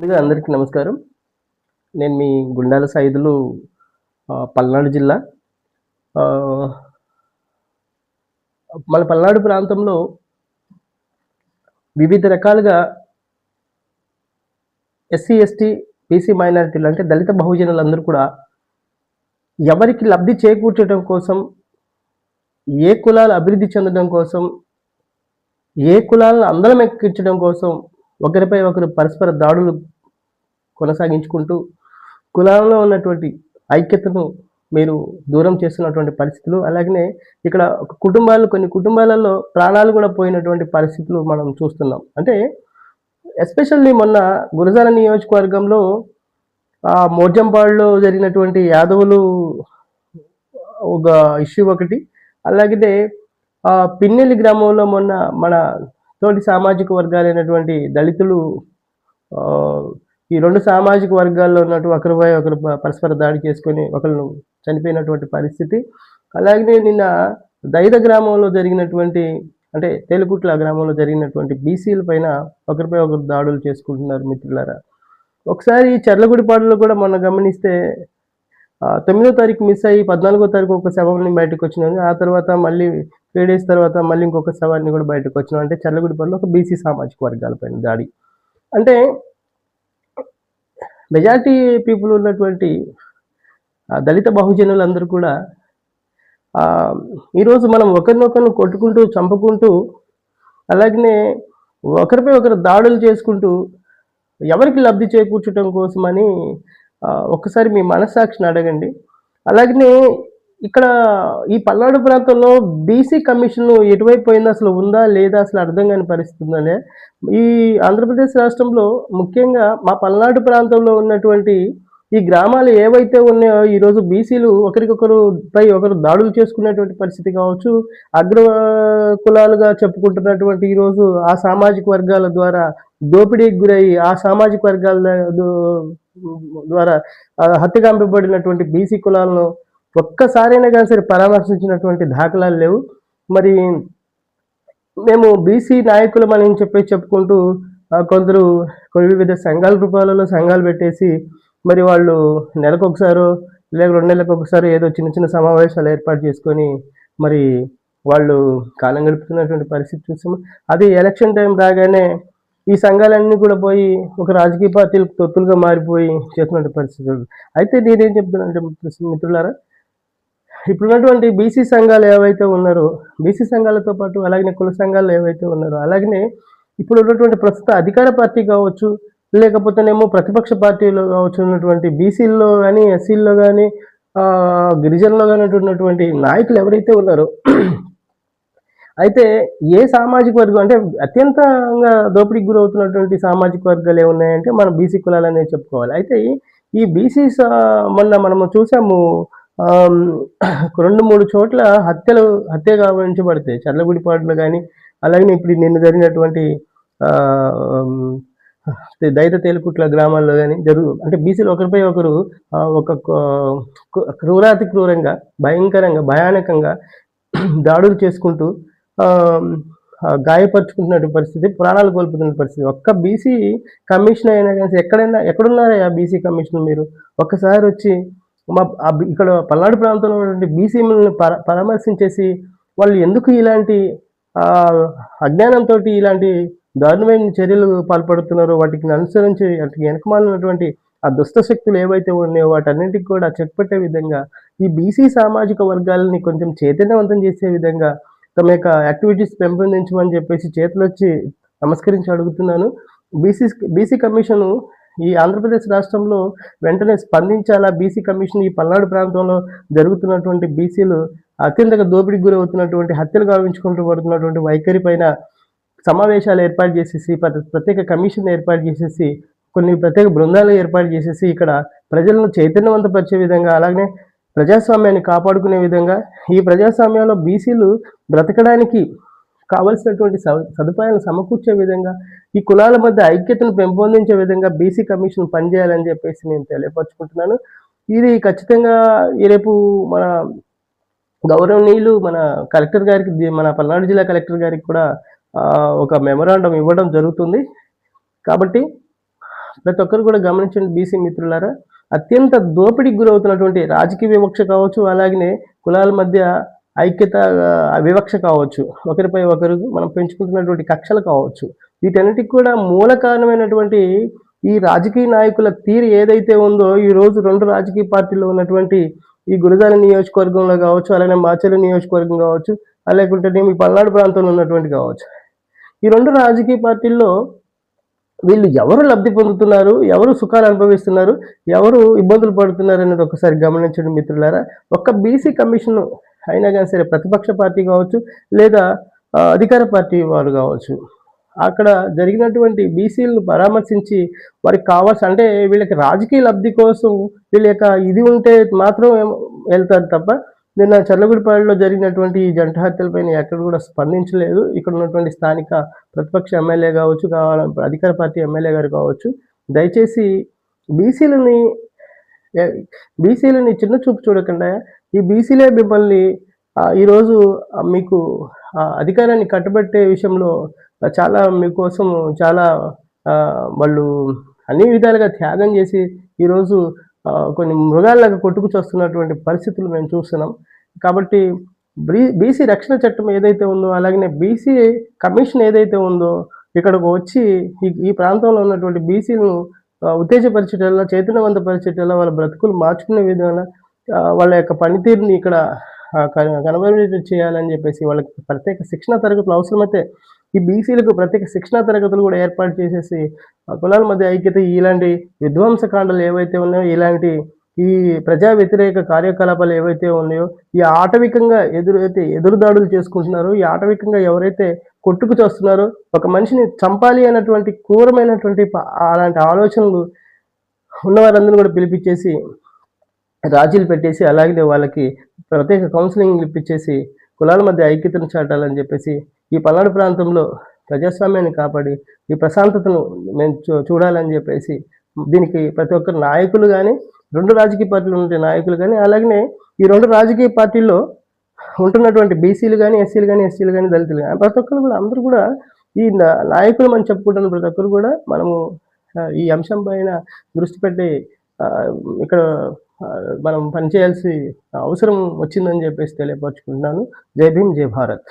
ముందుగా అందరికీ నమస్కారం. నేను మీ గుండాల సైదులు పల్నాడు జిల్లా. ఆహ్, మన పల్నాడు ప్రాంతంలో వివిధ రకాలుగా ఎస్సీ, ఎస్టీ, బీసీ మైనారిటీలు అంటే దళిత బహుజనులందరూ కూడా ఎవరికి లబ్ధి చేకూర్చడం కోసం, ఏ కులాలు అభివృద్ధి చెందడం కోసం, ఏ కులాలను అందలం ఎక్కించడం కోసం ఒకరిపై ఒకరు పరస్పర దాడులు కొనసాగించుకుంటూ కులాల్లో ఉన్నటువంటి ఐక్యతను మీరు దూరం చేస్తున్నటువంటి పరిస్థితులు, అలాగనే ఇక్కడ కొన్ని కుటుంబాలలో ప్రాణాలు కూడా పోయినటువంటి పరిస్థితులు మనం చూస్తున్నాం. అంటే ఎస్పెషల్లీ మొన్న గురజాల నియోజకవర్గంలో మోర్జంపాడులో జరిగినటువంటి యాదవులు ఒక ఇష్యూ ఒకటి. అలాగనే పిన్నెల్లి గ్రామంలో మొన్న మన తోటి సామాజిక వర్గాలైనటువంటి దళితులు ఈ 2 సామాజిక వర్గాల్లో ఒకరిపై ఒకరు పరస్పర దాడి చేసుకొని ఒకళ్ళు చనిపోయినటువంటి పరిస్థితి. అలాగనే నిన్న దైద గ్రామంలో జరిగినటువంటి అంటే తేలుకుట్ల గ్రామంలో జరిగినటువంటి బీసీల పైన ఒకరిపై ఒకరు దాడులు చేసుకుంటున్నారు మిత్రులారా. ఒకసారి చర్లగుడిపాడులో కూడా మొన్న గమనిస్తే 9వ తారీఖు మిస్ అయ్యి 14వ తారీఖు ఒక శవాన్ని బయటకొచ్చినాం. ఆ తర్వాత మళ్ళీ 3 డేస్ తర్వాత మళ్ళీ ఇంకొక శవాన్ని కూడా బయటకొచ్చినాం. అంటే చర్లగుడిపాడులో ఒక బీసీ సామాజిక వర్గాల పైన దాడి. అంటే మెజారిటీ పీపుల్ ఉన్నటువంటి దళిత బహుజనులందరూ కూడా ఈరోజు మనం ఒకరినొకరిని కొట్టుకుంటూ, చంపుకుంటూ, అలాగనే ఒకరిపై ఒకరు దాడులు చేసుకుంటూ ఎవరికి లబ్ధి చేకూర్చడం కోసమని ఒక్కసారి మీ మనస్సాక్షిని అడగండి. అలాగనే ఇక్కడ ఈ పల్నాడు ప్రాంతంలో బీసీ కమిషన్ ఎటువైపు పోయిందో అసలు ఉందా? లేదా? అసలు అర్థం కాని పరిస్థితి ఉందనే. ఈ ఆంధ్రప్రదేశ్ రాష్ట్రంలో ముఖ్యంగా మా పల్నాడు ప్రాంతంలో ఉన్నటువంటి ఈ గ్రామాలు ఏవైతే ఉన్నాయో ఈరోజు బీసీలు ఒకరు దాడులు చేసుకునేటువంటి పరిస్థితి కావచ్చు, అగ్ర కులాలుగా చెప్పుకుంటున్నటువంటి ఈరోజు ఆ సామాజిక వర్గాల ద్వారా దోపిడీకి గురయ్యి ఆ సామాజిక వర్గాల ద్వారా హత్యగాంపబడినటువంటి బీసీ కులాలను ఒక్కసారైనా కానీ సరే పరామర్శించినటువంటి దాఖలాలు లేవు. మరి మేము బీసీ నాయకులమని చెప్పుకుంటూ కొందరు వివిధ సంఘాల రూపాలలో సంఘాలు పెట్టేసి మరి వాళ్ళు నెలకొకసారో లేక 2 నెలలకు ఒకసారి ఏదో చిన్న చిన్న సమావేశాలు ఏర్పాటు చేసుకొని మరి వాళ్ళు కాలం గడుపుతున్నటువంటి పరిస్థితి చూసాము. అది ఎలక్షన్ టైం రాగానే ఈ సంఘాలన్నీ కూడా పోయి ఒక రాజకీయ పార్టీలకు తొత్తులుగా మారిపోయి చేస్తున్నటువంటి పరిస్థితులు. అయితే నేనేం చెప్తున్నానంటే మిత్రులారా, ఇప్పుడున్నటువంటి బీసీ సంఘాలు ఏవైతే ఉన్నారో, బీసీ సంఘాలతో పాటు అలాగనే కుల సంఘాలు ఏవైతే ఉన్నారో, అలాగనే ఇప్పుడు ఉన్నటువంటి ప్రస్తుత అధికార పార్టీ కావచ్చు, లేకపోతేనేమో ప్రతిపక్ష పార్టీలో కావచ్చు ఉన్నటువంటి బీసీల్లో కానీ, ఎస్సీల్లో కానీ, గిరిజనుల్లో కానీ ఉన్నటువంటి నాయకులు ఎవరైతే ఉన్నారో అయితే ఏ సామాజిక వర్గం అంటే అత్యంతంగా దోపిడీకి గురవుతున్నటువంటి సామాజిక వర్గాలు ఏమున్నాయంటే మన బీసీ కులాలనే చెప్పుకోవాలి. అయితే ఈ బీసీస్ మొన్న మనము చూసాము 2-3 చోట్ల హత్య గావించబడితే చర్లగుడిపాడులో కానీ, అలాగనే ఇప్పుడు నిన్న జరిగినటువంటి దైద తేలుకుట్ల గ్రామాల్లో కానీ అంటే బీసీలు ఒకరిపై ఒకరు ఒక క్రూరాతి క్రూరంగా, భయంకరంగా, భయానకంగా దాడులు చేసుకుంటూ గాయపరుచుకుంటున్నటువంటి పరిస్థితి, ప్రాణాలు కోల్పోతున్న పరిస్థితి. ఒక్క బీసీ కమిషన్ అయినా కానీ ఎక్కడున్నారా బీసీ కమిషన్ మీరు? ఒక్కసారి వచ్చి ఇక్కడ పల్నాడు ప్రాంతంలో ఉన్నటువంటి బీసీలను పరామర్శించేసి వాళ్ళు ఎందుకు ఇలాంటి అజ్ఞానంతో ఇలాంటి దారుణమైన చర్యలు పాల్పడుతున్నారో వాటికి అనుసరించి వాటికి వెనకమాలినటువంటి ఆ దుష్ట శక్తులు ఏవైతే ఉన్నాయో వాటన్నింటికి కూడా చెక్ పెట్టే విధంగా ఈ బీసీ సామాజిక వర్గాలని కొంచెం చైతన్యవంతం చేసే విధంగా తమ యొక్క యాక్టివిటీస్ పెంపొందించమని చెప్పేసి చేతులొచ్చి నమస్కరించి అడుగుతున్నాను. బీసీ కమిషను ఈ ఆంధ్రప్రదేశ్ రాష్ట్రంలో వెంటనే స్పందించాలా. బీసీ కమిషన్ ఈ పల్నాడు ప్రాంతంలో జరుగుతున్నటువంటి బీసీలు అత్యంతగా దోపిడీకి గురవుతున్నటువంటి, హత్యలు గావించుకుంటూ పడుతున్నటువంటి వైఖరి పైన సమావేశాలు ఏర్పాటు చేసేసి, ప్రత్యేక కమిషన్ ఏర్పాటు చేసేసి, కొన్ని ప్రత్యేక బృందాలు ఏర్పాటు చేసేసి ఇక్కడ ప్రజలను చైతన్యవంతపరిచే విధంగా, అలాగనే ప్రజాస్వామ్యాన్ని కాపాడుకునే విధంగా, ఈ ప్రజాస్వామ్యంలో బీసీలు బ్రతకడానికి కావలసినటువంటి సదుపాయాలను సమకూర్చే విధంగా, ఈ కులాల మధ్య ఐక్యతను పెంపొందించే విధంగా బీసీ కమిషన్ పనిచేయాలని చెప్పేసి నేను తెలియపరుచుకుంటున్నాను. ఇది ఖచ్చితంగా రేపు మన గౌరవనీయులు మన కలెక్టర్ గారికి, మన పల్నాడు జిల్లా కలెక్టర్ గారికి కూడా ఒక మెమొరాండం ఇవ్వడం జరుగుతుంది. కాబట్టి ప్రతి ఒక్కరు కూడా గమనించండి బీసీ మిత్రులారా. అత్యంత దోపిడీకి గురవుతున్నటువంటి రాజకీయ వివక్ష కావచ్చు, అలాగనే కులాల మధ్య ఐక్యత వివక్ష కావచ్చు, ఒకరిపై ఒకరు మనం పెంచుకుంటున్నటువంటి కక్షలు కావచ్చు. వీటన్నిటికి కూడా మూల కారణమైనటువంటి ఈ రాజకీయ నాయకుల తీరు ఏదైతే ఉందో, ఈరోజు 2 రాజకీయ పార్టీల్లో ఉన్నటువంటి ఈ గురజాల నియోజకవర్గంలో కావచ్చు, అలానే మాచర్ల నియోజకవర్గం కావచ్చు, లేకుంటేనేమో ఈ పల్నాడు ప్రాంతంలో ఉన్నటువంటి కావచ్చు. ఈ 2 రాజకీయ పార్టీల్లో వీళ్ళు ఎవరు లబ్ధి పొందుతున్నారు, ఎవరు సుఖాలు అనుభవిస్తున్నారు, ఎవరు ఇబ్బందులు పడుతున్నారు అనేది ఒకసారి గమనించండి మిత్రులారా. ఒక్క బీసీ కమిషన్ అయినా గాని సరే, ప్రతిపక్ష పార్టీ కావచ్చు, లేదా అధికార పార్టీ వారు కావచ్చు, అక్కడ జరిగినటువంటి బీసీలను పరామర్శించి వారికి కావాల్సిన, అంటే వీళ్ళకి రాజకీయ లబ్ధి కోసం వీళ్ళ యొక్క ఇది ఉంటే మాత్రం వెళ్తారు తప్ప, నిన్న చర్లగూడిపాడులో జరిగినటువంటి ఈ జంట హత్యలపైన ఎక్కడ కూడా స్పందించలేదు. ఇక్కడ ఉన్నటువంటి స్థానిక ప్రతిపక్ష ఎమ్మెల్యే కావచ్చు, అధికార పార్టీ ఎమ్మెల్యే గారు కావచ్చు. దయచేసి బీసీలని బీసీలని చిన్న చూపు చూడకుండా, ఈ బీసీలే మిమ్మల్ని ఈరోజు మీకు అధికారాన్ని కట్టబెట్టే విషయంలో చాలా మీకోసం చాలా వాళ్ళు అన్ని విధాలుగా త్యాగం చేసి ఈరోజు కొన్ని మృగాల్లాగా కొట్టుకు చస్తున్నటువంటి పరిస్థితులు మేము చూస్తున్నాం. కాబట్టి బీసీ రక్షణ చట్టం ఏదైతే ఉందో, అలాగనే బీసీ కమిషన్ ఏదైతే ఉందో, ఇక్కడికి వచ్చి ఈ ప్రాంతంలో ఉన్నటువంటి బీసీలను ఉత్తేజపరిచేటలా, చైతన్యవంతపరిచేటలా, వాళ్ళ బ్రతుకులు మార్చుకునే విధంగా వాళ్ళ యొక్క పనితీరుని ఇక్కడ కనబరేట్ చేయాలని చెప్పేసి వాళ్ళకి ప్రత్యేక శిక్షణా తరగతులు అవసరమైతే ఈ బీసీలకు ప్రత్యేక శిక్షణా తరగతులు కూడా ఏర్పాటు చేసేసి కులాల మధ్య ఐక్యత, ఇలాంటి విధ్వంసకాండలు ఏవైతే ఉన్నాయో, ఇలాంటి ఈ ప్రజా వ్యతిరేక కార్యకలాపాలు ఏవైతే ఉన్నాయో, ఈ ఆటవికంగా ఎదురుదాడులు చేసుకుంటున్నారో, ఈ ఆటవికంగా ఎవరైతే కొట్టుకు చేస్తున్నారో, ఒక మనిషిని చంపాలి అన్నటువంటి క్రూరమైనటువంటి అలాంటి ఆలోచనలు ఉన్నవారందరినీ కూడా పిలిపించేసి రాజీలు పెట్టేసి, అలాగే వాళ్ళకి ప్రత్యేక కౌన్సిలింగ్ ఇప్పించేసి కులాల మధ్య ఐక్యతను చాటాలని చెప్పేసి, ఈ పల్నాడు ప్రాంతంలో ప్రజాస్వామ్యాన్ని కాపాడి ఈ ప్రశాంతతను మేము చూడాలని చెప్పేసి, దీనికి ప్రతి ఒక్కరు నాయకులు కానీ, 2 రాజకీయ పార్టీలు ఉండే నాయకులు కానీ, అలాగనే ఈ 2 రాజకీయ పార్టీల్లో ఉంటున్నటువంటి బీసీలు కానీ, ఎస్సీలు కానీ, ఎస్టీలు కానీ, దళితులు కానీ, ప్రతి ఒక్కరు కూడా అందరూ కూడా ఈ నాయకులు మనం చెప్పుకుంటున్న ప్రతి ఒక్కరు కూడా మనము ఈ అంశం పైన దృష్టి పెట్టి ఇక్కడ మనం పనిచేయాల్సి అవసరం వచ్చిందని చెప్పేసి తెలియపరుచుకుంటున్నాను. జై భీమ్, జై భారత్.